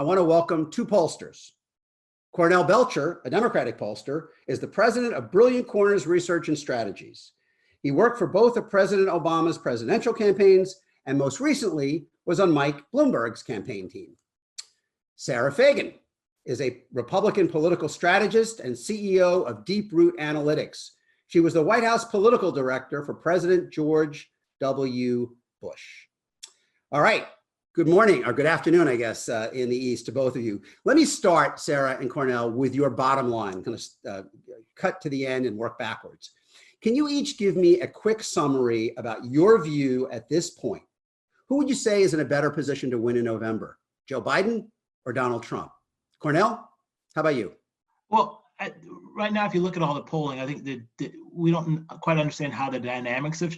I want to welcome two pollsters. Cornell Belcher, a Democratic pollster, is the president of Brilliant Corners Research and Strategies. He worked for both of President Obama's presidential campaigns and most recently was on Mike Bloomberg's campaign team. Sara Fagen is a Republican political strategist and CEO of Deep Root Analytics. She was the White House political director for President George W. Bush. All right. Good morning, or good afternoon, I guess, in the East to both of you. Let me start, Sara and Cornell, with your bottom line, kind of cut to the end and work backwards. Can you each give me a quick summary about your view at this point? Who would you say is in a better position to win in November, Joe Biden or Donald Trump? Cornell, how about you? Well, right now, if you look at all the polling, I think that we don't quite understand how the dynamics are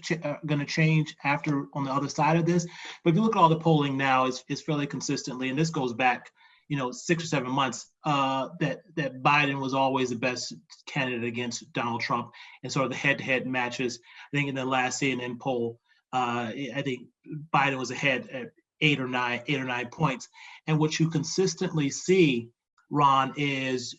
going to change after on the other side of this. But if you look at all the polling now, it's fairly consistently, and this goes back, 6 or 7 months, that Biden was always the best candidate against Donald Trump, and sort of the head-to-head matches. I think in the last CNN poll, I think Biden was ahead at 8 or 9 points. And what you consistently see, Ron, is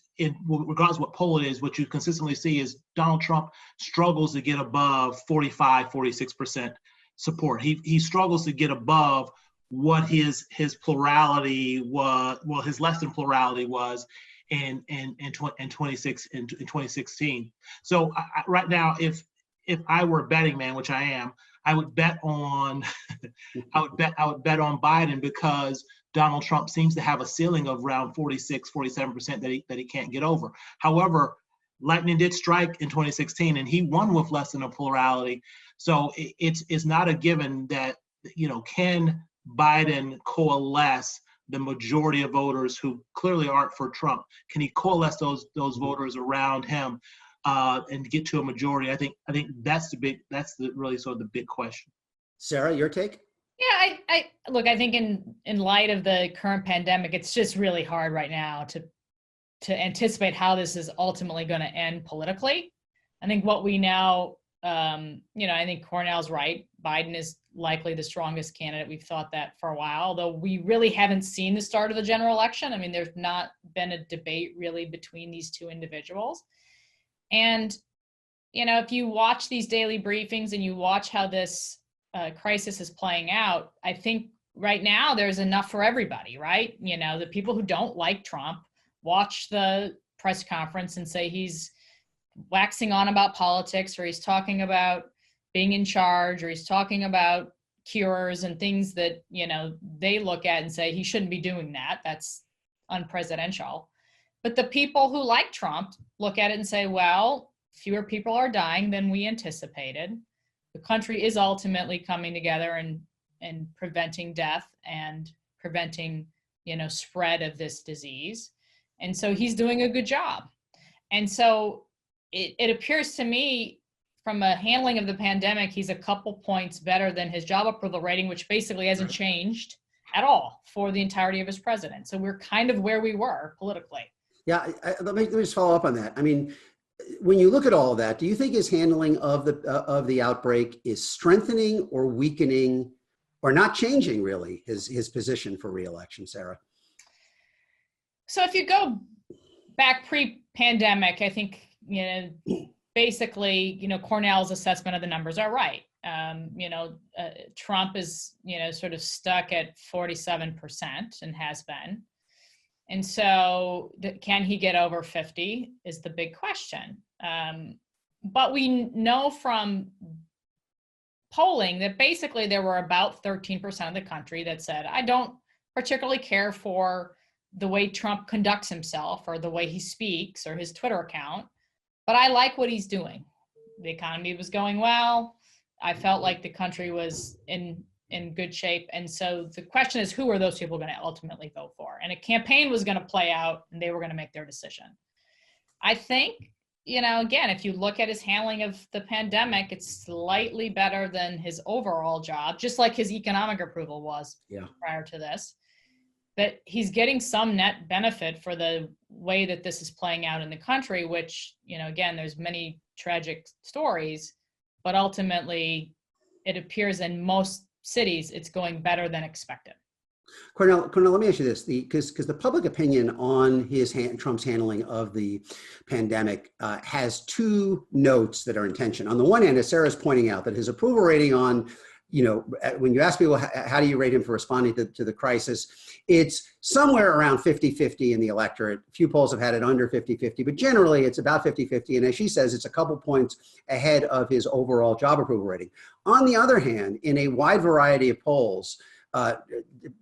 regardless of what poll it is, what you consistently see is Donald Trump struggles to get above 45-46% support. He struggles to get above what his plurality was, well, his less than plurality was in 2016. So right now, if I were a betting man, which I am, I would bet on I would bet on Biden, because Donald Trump seems to have a ceiling of around 46-47% that he can't get over. However, lightning did strike in 2016, and he won with less than a plurality. So it's not a given that, can Biden coalesce the majority of voters who clearly aren't for Trump? Can he coalesce those voters around him and get to a majority? I think that's really sort of the big question. Sara, your take? Yeah, I look, I think in light of the current pandemic, it's just really hard right now to anticipate how this is ultimately going to end politically. I think what we now, I think Cornell's right. Biden is likely the strongest candidate. We've thought that for a while, although we really haven't seen the start of the general election. I mean, there's not been a debate really between these two individuals. And, if you watch these daily briefings and you watch how this crisis is playing out, I think right now there's enough for everybody, right? The people who don't like Trump watch the press conference and say he's waxing on about politics, or he's talking about being in charge, or he's talking about cures and things that, they look at and say he shouldn't be doing that. That's unpresidential. But the people who like Trump look at it and say, well, fewer people are dying than we anticipated. The country is ultimately coming together and preventing death and preventing, spread of this disease. And so he's doing a good job. And so it appears to me, from a handling of the pandemic, he's a couple points better than his job approval rating, which basically hasn't changed at all for the entirety of his presidency. So we're kind of where we were politically. Yeah, let me just follow up on that. I mean, when you look at all of that, do you think his handling of the outbreak is strengthening or weakening, or not changing really his position for re-election, Sara? So if you go back pre-pandemic, I think basically Cornell's assessment of the numbers are right. Trump is sort of stuck at 47% and has been. And so can he get over 50 is the big question. But we know from polling that basically there were about 13% of the country that said, I don't particularly care for the way Trump conducts himself or the way he speaks or his Twitter account, but I like what he's doing. The economy was going well. I felt like the country was in good shape. And so the question is, who are those people going to ultimately vote for? And a campaign was going to play out and they were going to make their decision. I think, again, if you look at his handling of the pandemic, it's slightly better than his overall job, just like his economic approval was prior to this. But he's getting some net benefit for the way that this is playing out in the country, which, again, there's many tragic stories, but ultimately it appears in most cities it's going better than expected. Cornell, let me ask you this: because the public opinion on Trump's handling of the pandemic has two notes that are in tension. On the one hand, as Sarah's pointing out, that his approval rating on, when you ask people how do you rate him for responding to the crisis, it's somewhere around 50-50 in the electorate. A few polls have had it under 50-50, but generally it's about 50-50. And as she says, it's a couple points ahead of his overall job approval rating. On the other hand, in a wide variety of polls,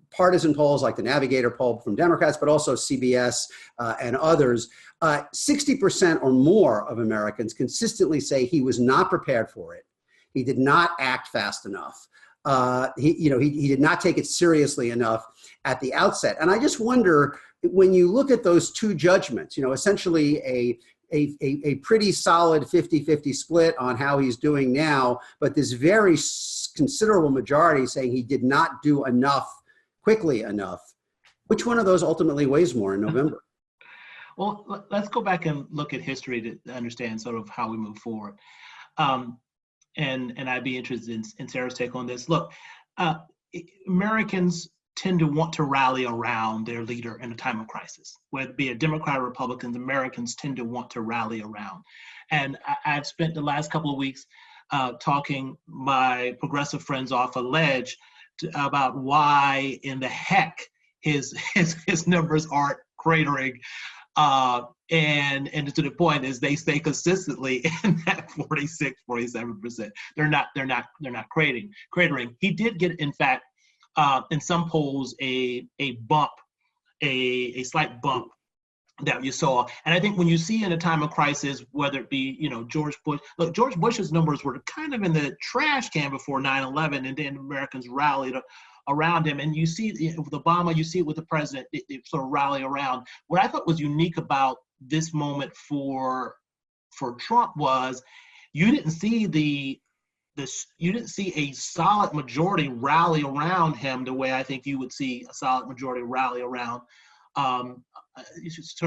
partisan polls like the Navigator poll from Democrats, but also CBS and others, 60% or more of Americans consistently say he was not prepared for it. He did not act fast enough. He did not take it seriously enough at the outset. And I just wonder, when you look at those two judgments, essentially a pretty solid 50-50 split on how he's doing now, but this very considerable majority saying he did not do enough quickly enough. Which one of those ultimately weighs more in November? Well, let's go back and look at history to understand sort of how we move forward. And I'd be interested in Sarah's take on this. Look, Americans tend to want to rally around their leader in a time of crisis. Whether it be a Democrat or Republicans, Americans tend to want to rally around. And I've spent the last couple of weeks talking my progressive friends off a ledge about why in the heck his numbers aren't cratering. And to the point is they stay consistently in that 46-47%. They're not cratering. He did get, in fact, in some polls a bump, a slight bump that you saw. And I think when you see in a time of crisis, whether it be, George Bush, look, George Bush's numbers were kind of in the trash can before 9/11, and then Americans rallied around him. And you see with Obama, you see it with the president, they sort of rally around. What I thought was unique about this moment for Trump was you didn't see you didn't see a solid majority rally around him the way I think you would see a solid majority rally around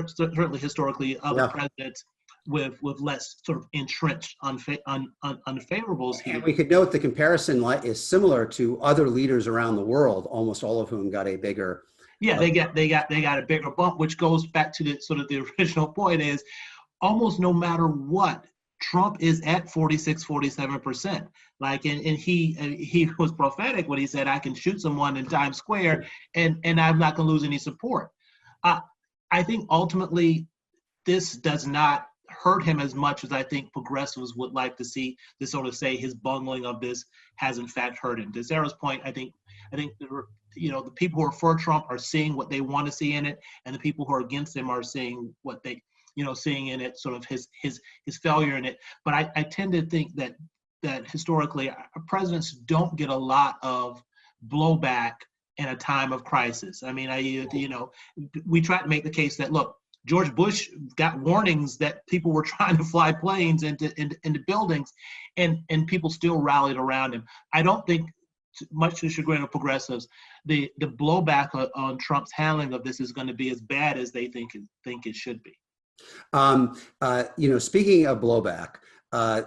certainly historically other presidents with less sort of entrenched unfavorables here. And we could note the comparison is similar to other leaders around the world, almost all of whom got a bigger. Yeah, they got a bigger bump, which goes back to the original point is almost no matter what, Trump is at 46-47%. Like, and he was prophetic when he said, I can shoot someone in Times Square and I'm not going to lose any support. I think ultimately this does not hurt him as much as I think progressives would like to see, to sort of say his bungling of this has in fact hurt him. To Sarah's point, I think the people who are for Trump are seeing what they want to see in it, and the people who are against him are seeing what they, seeing in it sort of his failure in it. But I tend to think that historically presidents don't get a lot of blowback in a time of crisis. I mean, we try to make the case that, look, George Bush got warnings that people were trying to fly planes into buildings, and people still rallied around him. I don't think, much to the chagrin of progressives, the blowback on Trump's handling of this is going to be as bad as they think it should be. Speaking of blowback,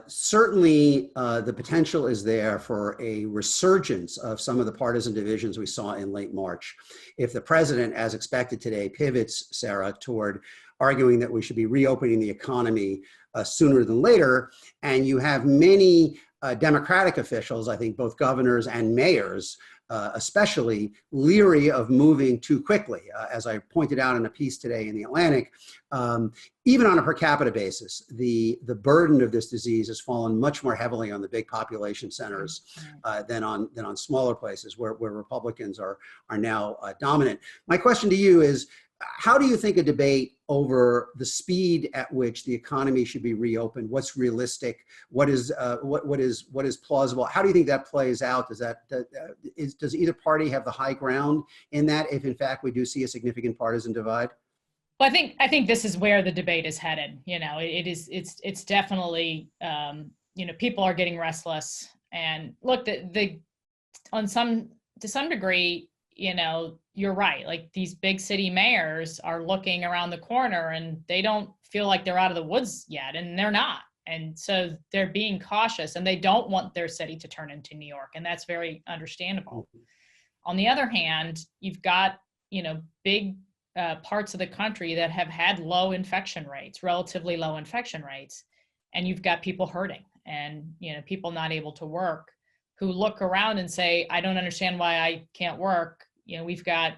certainly the potential is there for a resurgence of some of the partisan divisions we saw in late March. If the president, as expected today, pivots, Sarah, toward arguing that we should be reopening the economy sooner than later, and you have many Democratic officials, I think both governors and mayors, especially leery of moving too quickly. As I pointed out in a piece today in the Atlantic, even on a per capita basis, the burden of this disease has fallen much more heavily on the big population centers than on smaller places where Republicans are now dominant. My question to you is, how do you think a debate over the speed at which the economy should be reopened, what's realistic, what is plausible, how do you think that plays out? Does either party have the high ground in that, if in fact we do see a significant partisan divide? Well, I think this is where the debate is headed. It's definitely people are getting restless, and look, to some degree, you're right. Like, these big city mayors are looking around the corner and they don't feel like they're out of the woods yet, and they're not. And so they're being cautious, and they don't want their city to turn into New York, and that's very understandable. On the other hand, you've got, big parts of the country that have had low infection rates, relatively low infection rates, and you've got people hurting and, people not able to work who look around and say, I don't understand why I can't work. We've got,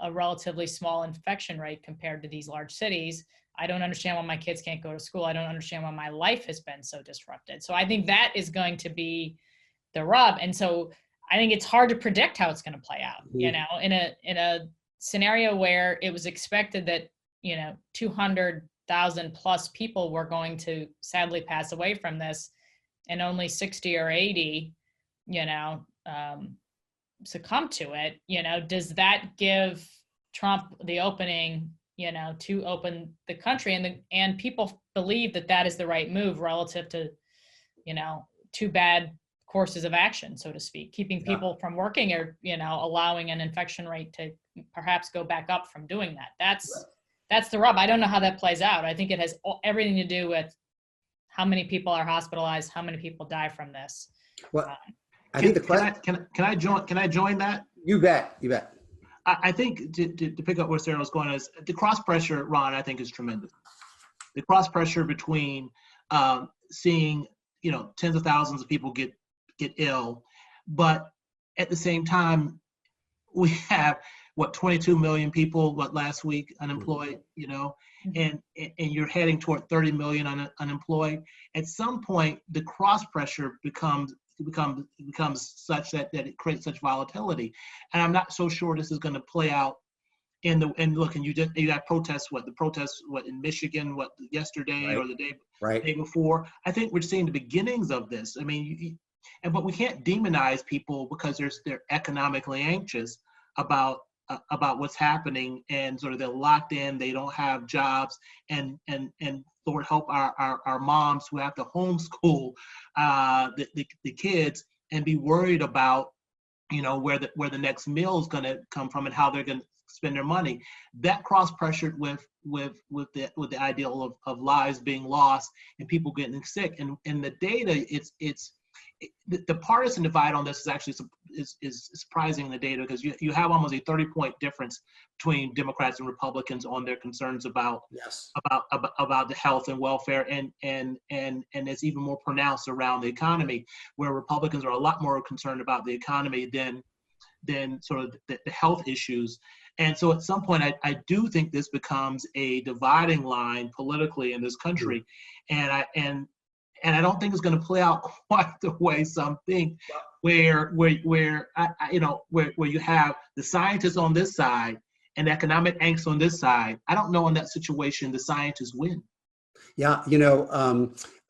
a relatively small infection rate compared to these large cities. I don't understand why my kids can't go to school. I don't understand why my life has been so disrupted. So I think that is going to be the rub. And so I think it's hard to predict how it's going to play out, in a scenario where it was expected that, 200,000 plus people were going to sadly pass away from this, and only 60 or 80, succumb to it. Does that give Trump the opening, to open the country? And people believe that is the right move relative to, two bad courses of action, so to speak, keeping people from working or, allowing an infection rate to perhaps go back up from doing that. That's the rub. I don't know how that plays out. I think it has everything to do with how many people are hospitalized, how many people die from this. Well, I think the question. Can I join that? You bet. I think to pick up where Sara was going is the cross pressure, Ron, I think is tremendous. The cross pressure between seeing, tens of thousands of people get ill, but at the same time, we have 22 million people last week unemployed, and you're heading toward 30 million unemployed. At some point, the cross pressure becomes such that it creates such volatility, and I'm not so sure this is going to play out and you got protests in Michigan yesterday or the day before. I think we're seeing the beginnings of this. I mean, but we can't demonize people because they're economically anxious about what's happening, and sort of they're locked in, they don't have jobs, and Lord help our moms who have to homeschool the kids and be worried about, where the next meal is going to come from and how they're going to spend their money. That cross pressured with the ideal of lives being lost and people getting sick, and the data, the partisan divide on this is actually is surprising in the data, because you have almost a 30-point difference between Democrats and Republicans on their concerns about the health and welfare, and it's even more pronounced around the economy, where Republicans are a lot more concerned about the economy than sort of the health issues. And so at some point, I do think this becomes a dividing line politically in this country, and I don't think it's going to play out quite the way some think, where you have the scientists on this side and economic angst on this side. I don't know in that situation the scientists win. Yeah,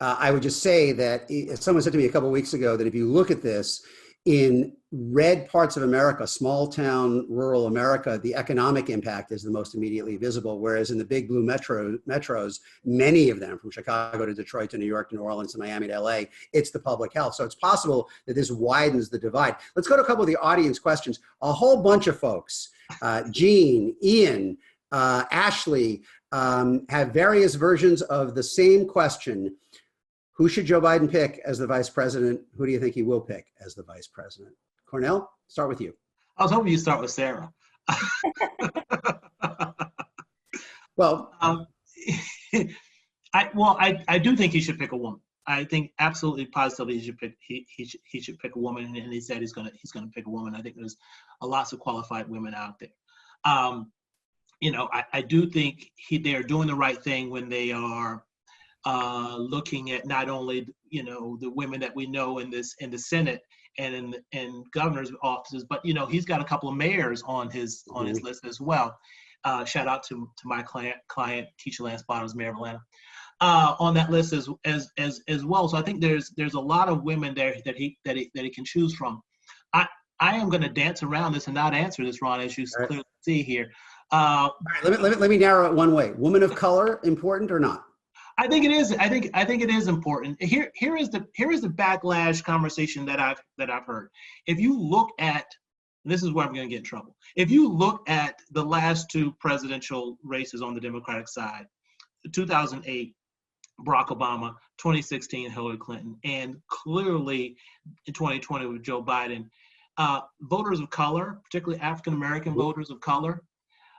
I would just say that someone said to me a couple of weeks ago that if you look at this in red parts of America, small town, rural America, the economic impact is the most immediately visible. Whereas in the big blue metros, many of them, from Chicago to Detroit to New York to New Orleans to Miami to LA, it's the public health. So it's possible that this widens the divide. Let's go to a couple of the audience questions. A whole bunch of folks, Jean, Ian, Ashley, have various versions of the same question. Who should Joe Biden pick as the vice president? Who do you think he will pick as the vice president? Cornell, start with you. I was hoping you'd start with Sara. Well, I do think he should pick a woman. I think absolutely positively he should pick a woman, and he said he's gonna pick a woman. I think there's lots of qualified women out there. I do think they are doing the right thing when they are looking at not only the women that we know in the Senate and in governors' offices, but he's got a couple of mayors on his list as well. Shout out to my client Keisha Lance Bottoms, mayor of Atlanta, on that list as well. So I think there's a lot of women there that he can choose from. I am going to dance around this and not answer this, Ron, as you clearly see here. All right, let me narrow it one way. Woman of color, important or not? I think it is. I think it is important. Here is the backlash conversation that I've heard. If you look at, this is where I'm going to get in trouble. If you look at the last two presidential races on the Democratic side, 2008, Barack Obama, 2016, Hillary Clinton, and clearly in 2020 with Joe Biden, voters of color, particularly African-American voters of color,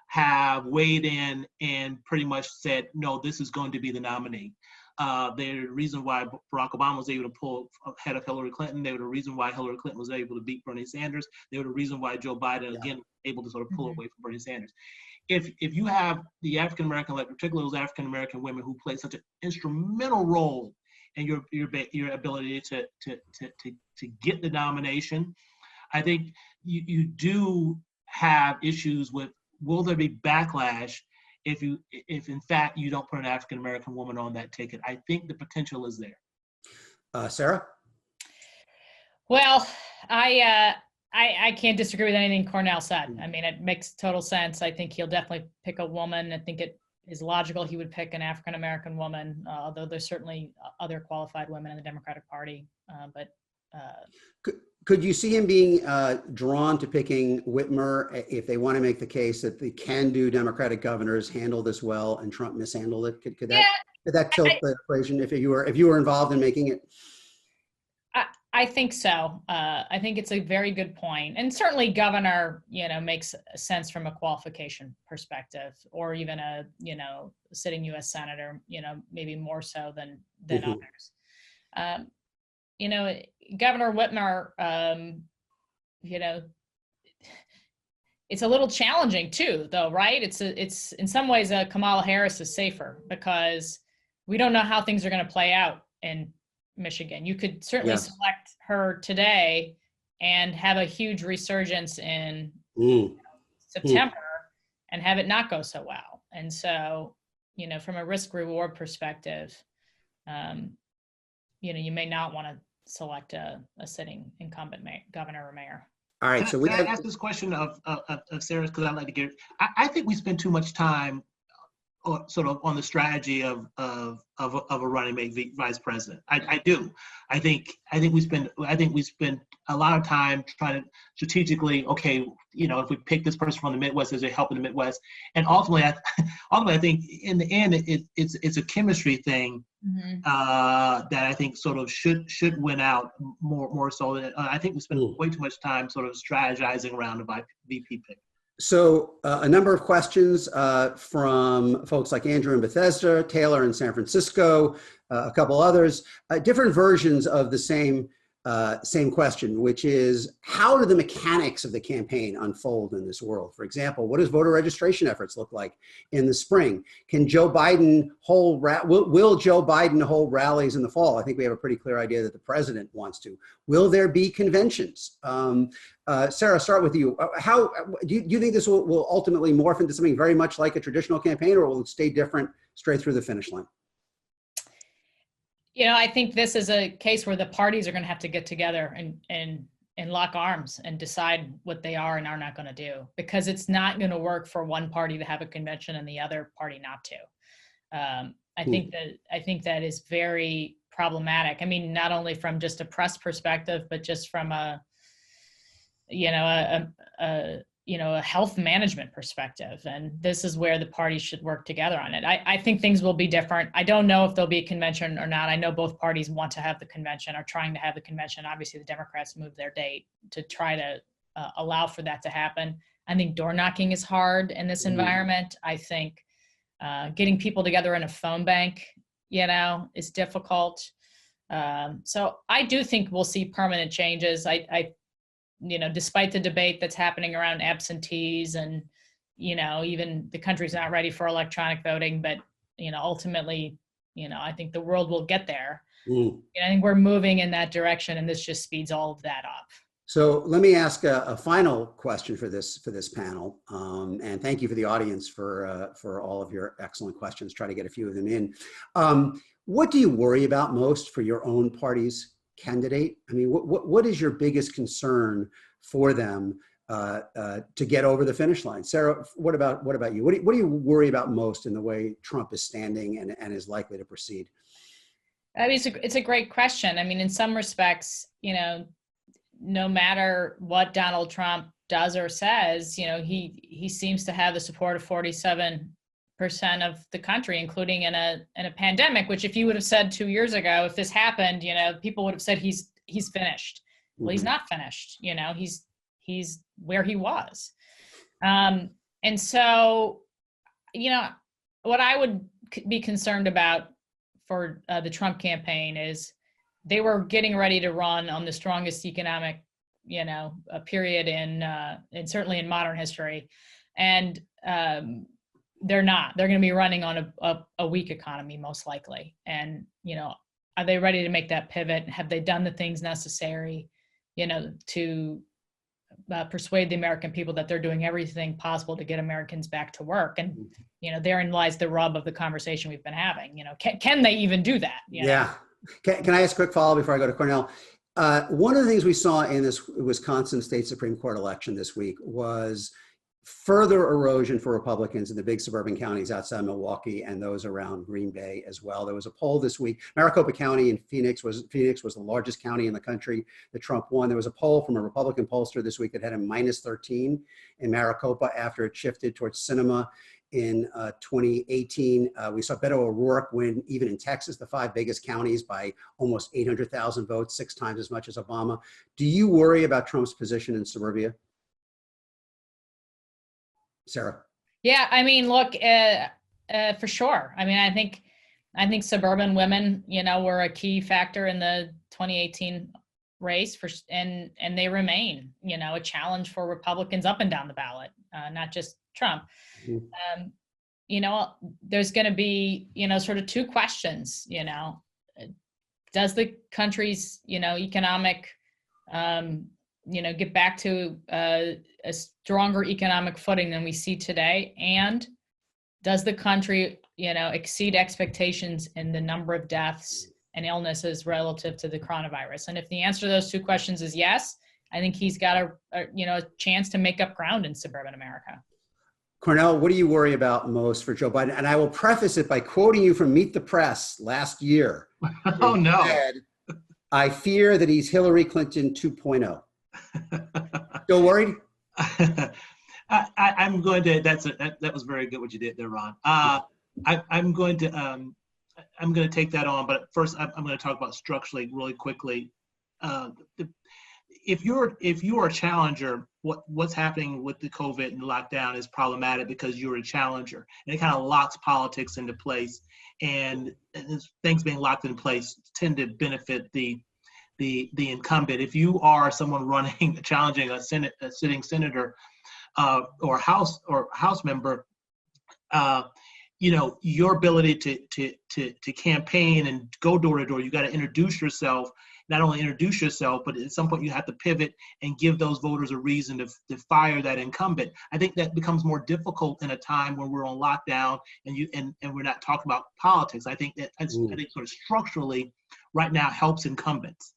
have weighed in and pretty much said, no, this is going to be the nominee. They're the reason why Barack Obama was able to pull ahead of Hillary Clinton. They were the reason why Hillary Clinton was able to beat Bernie Sanders. They were the reason why Joe Biden, again, able to sort of pull away from Bernie Sanders. If you have the African-American, like particularly those African-American women who play such an instrumental role in your ability to get the nomination, I think you do have issues with, will there be backlash if in fact you don't put an African-American woman on that ticket? I think the potential is there. Sara? Well, I can't disagree with anything Cornell said. I mean, it makes total sense. I think he'll definitely pick a woman. I think it is logical he would pick an African-American woman, although there's certainly other qualified women in the Democratic Party. Could you see him being drawn to picking Whitmer if they want to make the case that the can-do Democratic governors handle this well and Trump mishandled it? Could that tilt the equation if you were involved in making it? I think so. I think it's a very good point. And certainly governor, makes sense from a qualification perspective, or even a, sitting U.S. senator, maybe more so than others. Governor Whitmer, it's a little challenging too, though, right? It's in some ways Kamala Harris is safer because we don't know how things are going to play out in Michigan. You could certainly select her today and have a huge resurgence in September and have it not go so well. And so, from a risk reward perspective, you may not want to select a sitting incumbent governor or mayor. All right. So can I ask this question of Sarah's, because I'd like to get. I think we spend too much time sort of on the strategy of a running mate vice president. I do. I think we spend a lot of time trying to strategically, okay, if we pick this person from the Midwest, does it help in the Midwest? And ultimately, I think in the end, it's a chemistry thing that I think sort of should win out more so. I think we spend way too much time sort of strategizing around the VP pick. So a number of questions from folks like Andrew in Bethesda, Taylor in San Francisco, a couple others, different versions of the same question, which is, how do the mechanics of the campaign unfold in this world? For example, what does voter registration efforts look like in the spring? Can Joe Biden will Joe Biden hold rallies in the fall? I think we have a pretty clear idea that the president wants to. Will there be conventions? Sara, start with you. How do you think this will ultimately morph into something very much like a traditional campaign, or will it stay different straight through the finish line? I think this is a case where the parties are going to have to get together and lock arms and decide what they are and are not going to do, because it's not going to work for one party to have a convention and the other party not to. I think that is very problematic. I mean, not only from just a press perspective, but just from a health management perspective. And this is where the parties should work together on it. I think things will be different. I don't know if there'll be a convention or not. I know both parties want to have the convention, are trying to have the convention. Obviously, the Democrats moved their date to try to allow for that to happen. I think door knocking is hard in this environment. I think getting people together in a phone bank, is difficult. So I do think we'll see permanent changes. Despite the debate that's happening around absentees and, even the country's not ready for electronic voting, but, ultimately, I think the world will get there. I think we're moving in that direction, and this just speeds all of that up. So let me ask a final question for this panel, and thank you for the audience for all of your excellent questions. Try to get a few of them in. What do you worry about most for your own party's candidate? I mean, what is your biggest concern for them to get over the finish line? Sara, what about you? What do you worry about most in the way Trump is standing and is likely to proceed? I mean, it's a great question. I mean, in some respects, no matter what Donald Trump does or says, he seems to have the support of 47% of the country, including in a pandemic, which if you would have said 2 years ago, if this happened, people would have said he's finished. Well, he's not finished. he's where he was. And so, what I would be concerned about for the Trump campaign is they were getting ready to run on the strongest economic, a period in certainly in modern history. And they're not. They're going to be running on a weak economy, most likely. And, are they ready to make that pivot? Have they done the things necessary, to persuade the American people that they're doing everything possible to get Americans back to work? And, therein lies the rub of the conversation we've been having. Can they even do that? Yeah. Can I ask a quick follow before I go to Cornell? One of the things we saw in this Wisconsin State Supreme Court election this week was further erosion for Republicans in the big suburban counties outside Milwaukee and those around Green Bay as well. There was a poll this week. Maricopa County in Phoenix was the largest county in the country that Trump won. There was a poll from a Republican pollster this week that had him -13 in Maricopa after it shifted towards Sinema in 2018. We saw Beto O'Rourke win even in Texas, the 5 biggest counties, by almost 800,000 votes, 6 times as much as Obama. Do you worry about Trump's position in suburbia? Sara? Yeah, I mean, look, for sure. I mean, I think suburban women, were a key factor in the 2018 race and they remain, a challenge for Republicans up and down the ballot, not just Trump. Mm-hmm. There's going to be, sort of 2 questions, does the country's, economic, get back to a stronger economic footing than we see today? And does the country, exceed expectations in the number of deaths and illnesses relative to the coronavirus? And if the answer to those 2 questions is yes, I think he's got a chance to make up ground in suburban America. Cornell, what do you worry about most for Joe Biden? And I will preface it by quoting you from Meet the Press last year. Oh, no. Said, I fear that he's Hillary Clinton 2.0. Still worried? I'm going to. That was very good what you did there, Ron. I'm going to take that on, but first I'm going to talk about structurally really quickly. If you're a challenger, what's happening with the COVID and lockdown is problematic because you're a challenger, and it kind of locks politics into place, and things being locked in place tend to benefit the incumbent. If you are someone challenging a sitting senator or House member, your ability to campaign and go door to door, you got to introduce yourself. Not only introduce yourself, but at some point you have to pivot and give those voters a reason to fire that incumbent. I think that becomes more difficult in a time when we're on lockdown and we're not talking about politics. I think sort of structurally right now helps incumbents.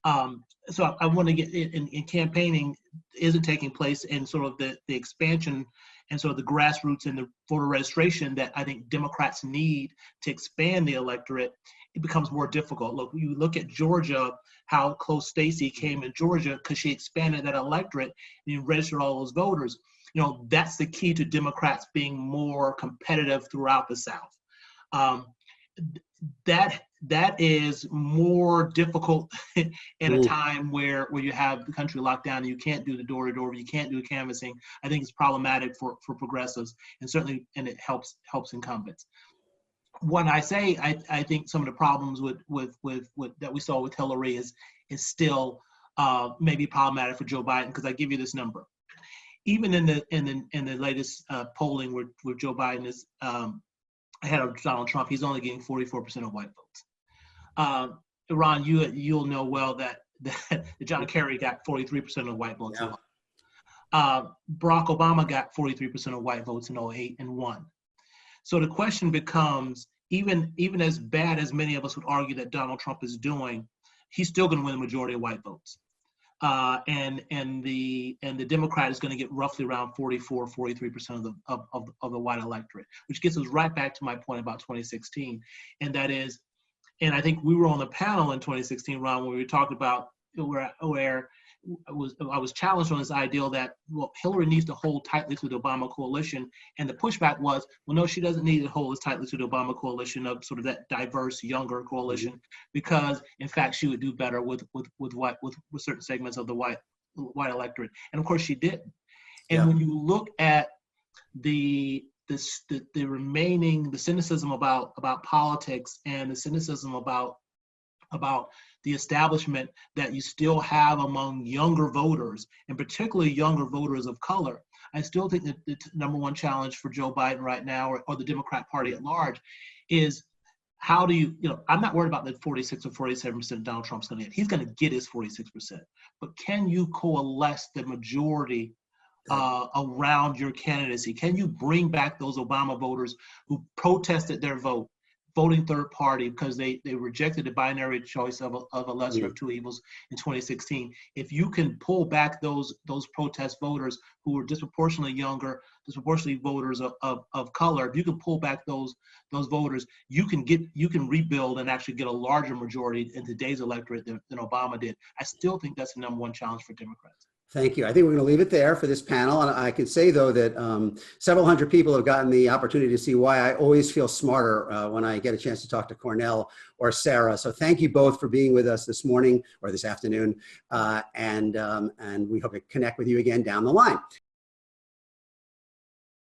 So I want to get in campaigning isn't taking place in sort of the expansion and sort of the grassroots and the voter registration that I think Democrats need to expand the electorate. It becomes more difficult. Look, you look at Georgia, how close Stacey came in Georgia because she expanded that electorate and you registered all those voters. That's the key to Democrats being more competitive throughout the South. That is more difficult in a time where you have the country locked down and you can't do the door-to-door, you can't do the canvassing. I think it's problematic for progressives and it helps incumbents. When I say I think some of the problems with that we saw with Hillary is still maybe problematic for Joe Biden, because I give you this number. Even in the latest polling where Joe Biden is ahead of Donald Trump, he's only getting 44% of white votes. Ron, you'll know well that John Kerry got 43% of white votes. Yeah. Barack Obama got 43% of white votes in 2008 and won. So the question becomes, even as bad as many of us would argue that Donald Trump is doing, he's still going to win the majority of white votes. And the Democrat is going to get roughly around 43% of the white electorate, which gets us right back to my point about 2016. And that is, and I think we were on the panel in 2016, Ron, when we talked about where I was challenged on this ideal that, well, Hillary needs to hold tightly to the Obama coalition. And the pushback was, well, no, she doesn't need to hold as tightly to the Obama coalition of sort of that diverse, younger coalition, because in fact, she would do better with certain segments of the white white electorate, and of course she didn't. And Yeah. when you look at the remaining, the cynicism about politics and the cynicism about the establishment that you still have among younger voters, and particularly younger voters of color, I still think that the number one challenge for Joe Biden right now, or the Democrat Party at large, is how do you, I'm not worried about the 46 or 47% Donald Trump's going to get. He's going to get his 46%. But can you coalesce the majority around your candidacy? Can you bring back those Obama voters who protested their voting third party because they rejected the binary choice of a lesser of two evils in 2016? If you can pull back those protest voters who were disproportionately younger, disproportionately voters of color, if you can pull back those voters, you can rebuild and actually get a larger majority in today's electorate than Obama did. I still think that's the number one challenge for Democrats. Thank you. I think we're going to leave it there for this panel. And I can say, though, that several hundred people have gotten the opportunity to see why I always feel smarter when I get a chance to talk to Cornell or Sara. So thank you both for being with us this morning or this afternoon. And we hope to connect with you again down the line.